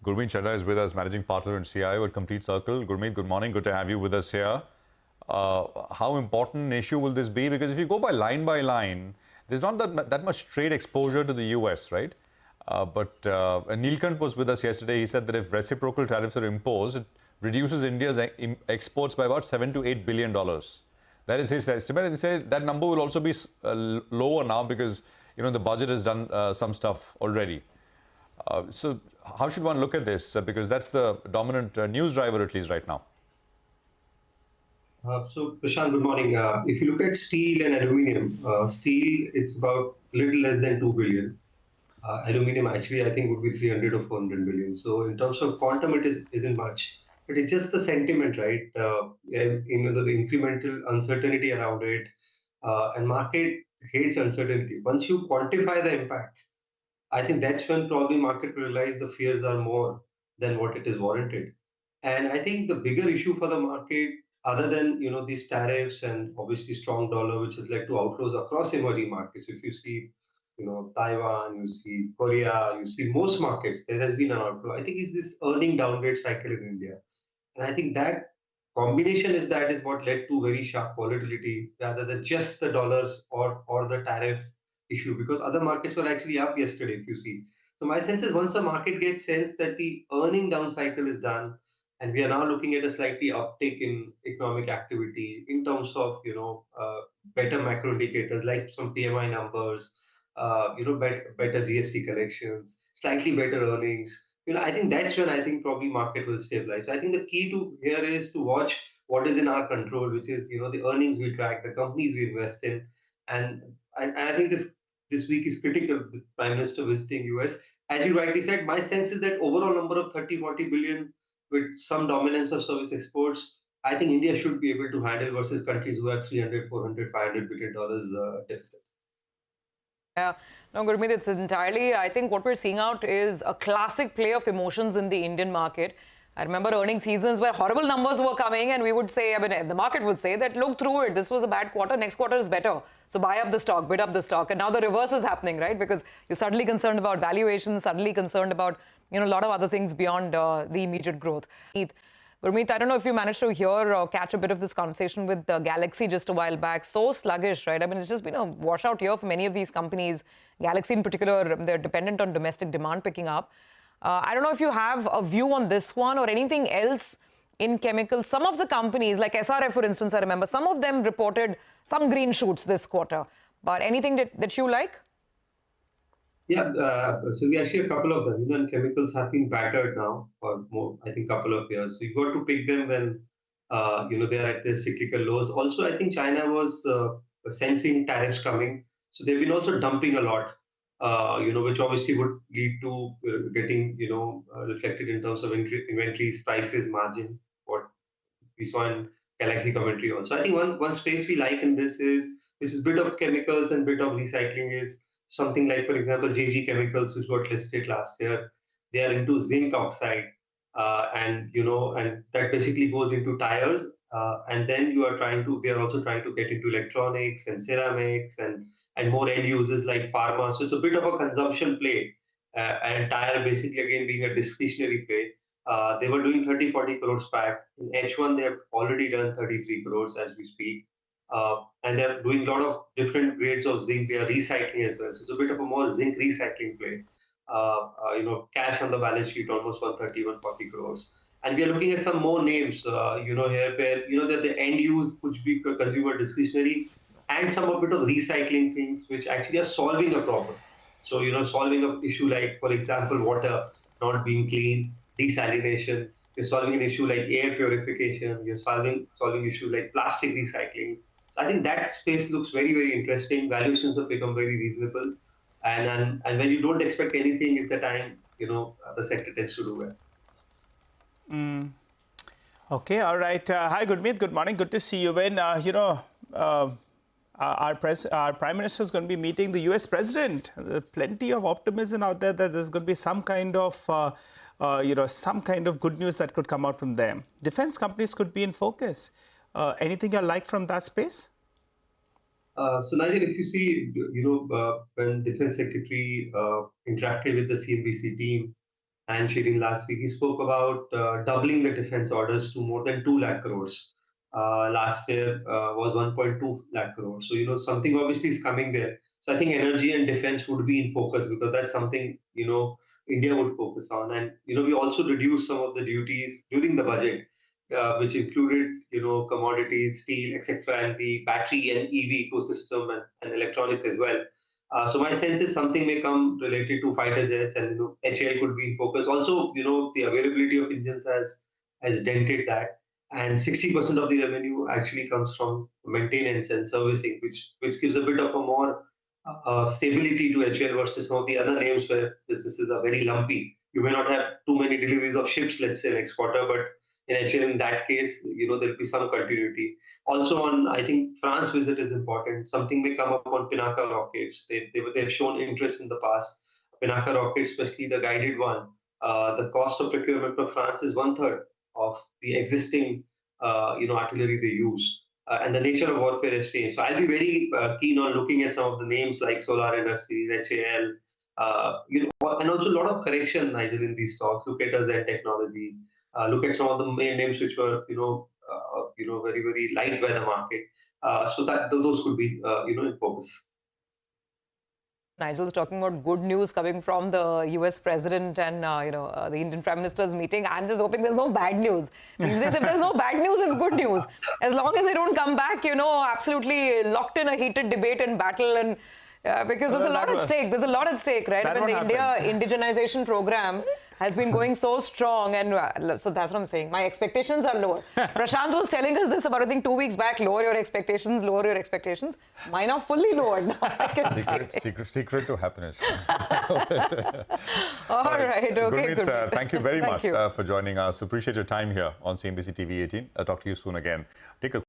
Gurmeet Chadha is with us, Managing Partner and CIO at Complete Circle. Gurmeet, good morning. Good to have you with us here. How important an issue will this be? Because if you go by line, there's not that much trade exposure to the US, right? But Neelkant was with us yesterday. He said that if reciprocal tariffs are imposed, it reduces India's exports by about $7 to $8 billion. That is his estimate. And he said that number will also be lower now because the budget has done some stuff already. So how should one look at this? Because that's the dominant news driver, at least right now. So, Prashant, good morning. If you look at steel and aluminium, steel, it's about a little less than 2 billion. Aluminium, actually, I think would be 300 or 400 billion. So, in terms of quantum, it isn't much. But it's just the sentiment, right? The incremental uncertainty around it, and market hates uncertainty. Once you quantify the impact, I think that's when probably market realize the fears are more than what it is warranted. And I think the bigger issue for the market, other than these tariffs and obviously strong dollar, which has led to outflows across emerging markets. If you see, Taiwan, you see Korea, you see most markets, there has been an outflow. I think it's this earning downgrade cycle in India, and I think that combination is what led to very sharp volatility rather than just the dollars or the tariff issue, because other markets were actually up yesterday, if you see. So my sense is once the market gets sense that the earning down cycle is done, and we are now looking at a slightly uptick in economic activity in terms of better macro indicators like some PMI numbers, better GST collections, slightly better earnings. I think that's when I think probably market will stabilize. So I think the key to here is to watch what is in our control, which is the earnings we track, the companies we invest in, and I think this week is critical. The Prime Minister visiting US, as you rightly said, my sense is that overall number of 30-40 billion with some dominance of service exports, I think India should be able to handle versus countries who have 300, 400, 500 billion dollars deficit. Yeah, no, Gurmeet, it's entirely, I think what we're seeing out is a classic play of emotions in the Indian market. I remember earnings seasons where horrible numbers were coming and we would say, the market would say that look through it, this was a bad quarter, next quarter is better. So buy up the stock, bid up the stock. And now the reverse is happening, right? Because you're suddenly concerned about valuations, suddenly concerned about, a lot of other things beyond the immediate growth. Gurmeet, I don't know if you managed to hear or catch a bit of this conversation with Galaxy just a while back. So sluggish, right? It's just been a washout year for many of these companies. Galaxy in particular, they're dependent on domestic demand picking up. I don't know if you have a view on this one or anything else in chemicals. Some of the companies, like SRF, for instance, I remember, some of them reported some green shoots this quarter. But anything that you like? Yeah, so we actually a couple of them. And chemicals have been battered now for more, I think, couple of years. So you've got to pick them when they're at the cyclical lows. Also, I think China was sensing tariffs coming, so they've been also dumping a lot. Which obviously would lead to getting reflected in terms of inventories, prices, margin. What we saw in Galaxy commentary also. I think one space we like in this is a bit of chemicals and bit of recycling is something like, for example, JG Chemicals, which got listed last year. They are into zinc oxide, and that basically goes into tires. And then they are also trying to get into electronics and ceramics and more end users like pharma. So it's a bit of a consumption play, and tire basically again being a discretionary play. They were doing 30-40 crores back. In H1, they have already done 33 crores as we speak. And they're doing a lot of different grades of zinc. They are recycling as well. So it's a bit of a more zinc recycling play. Cash on the balance sheet, almost 130-140 crores. And we are looking at some more names, here where, that the end use could be consumer discretionary and some a bit of recycling things which actually are solving a problem. So, solving an issue like, for example, water not being clean, desalination. You're solving an issue like air purification. You're solving issues like plastic recycling. So I think that space looks very, very interesting. Valuations have become very reasonable. And when you don't expect anything is the time, the sector tends to do well. Okay, all right. Hi, Gurmeet. Good morning. Good to see you. When, our Prime Minister is going to be meeting the US President. There's plenty of optimism out there that there's going to be some kind of, some kind of good news that could come out from them. Defense companies could be in focus. Anything you like from that space? So Nigel, if you see, when Defense Secretary interacted with the CNBC team, and Shirin last week. He spoke about doubling the defense orders to more than 2 lakh crores. Last year was 1.2 lakh crores. So, something obviously is coming there. So I think energy and defense would be in focus because that's something, India would focus on. And, we also reduced some of the duties during the budget, which included, commodities, steel, etc., and the battery and EV ecosystem and electronics as well. So my sense is something may come related to fighter jets, and HAL could be in focus. Also, the availability of engines has dented that, and 60% of the revenue actually comes from maintenance and servicing, which gives a bit of a more stability to HAL versus some of the other names where businesses are very lumpy. You may not have too many deliveries of ships, let's say next quarter, but in HAL, in that case, there'll be some continuity. Also, I think France visit is important. Something may come up on Pinaka rockets. They've shown interest in the past. Pinaka rockets, especially the guided one, the cost of procurement for France is 1/3 of the existing, artillery they use. And the nature of warfare has changed. So I'll be very keen on looking at some of the names like Solar Industries, HAL, and also a lot of correction, Nigel, in these stocks. Look at Zen Technology. Look at some of the main names which were, very, very liked by the market. So that those could be, in focus. Nigel's talking about good news coming from the US president and, the Indian Prime Minister's meeting. I'm just hoping there's no bad news. These days, if there's no bad news, it's good news. As long as they don't come back, absolutely locked in a heated debate and battle, and because there's a lot at stake. There's a lot at stake, right? When the India indigenization program has been going so strong, and so that's what I'm saying. My expectations are lower. Prashant was telling us this about, I think, 2 weeks back. Lower your expectations, lower your expectations. Mine are fully lowered now, I can say. Secret to happiness. All right, okay. Gurmeet, thank you very much for joining us. Appreciate your time here on CNBC TV 18. I'll talk to you soon again. Take a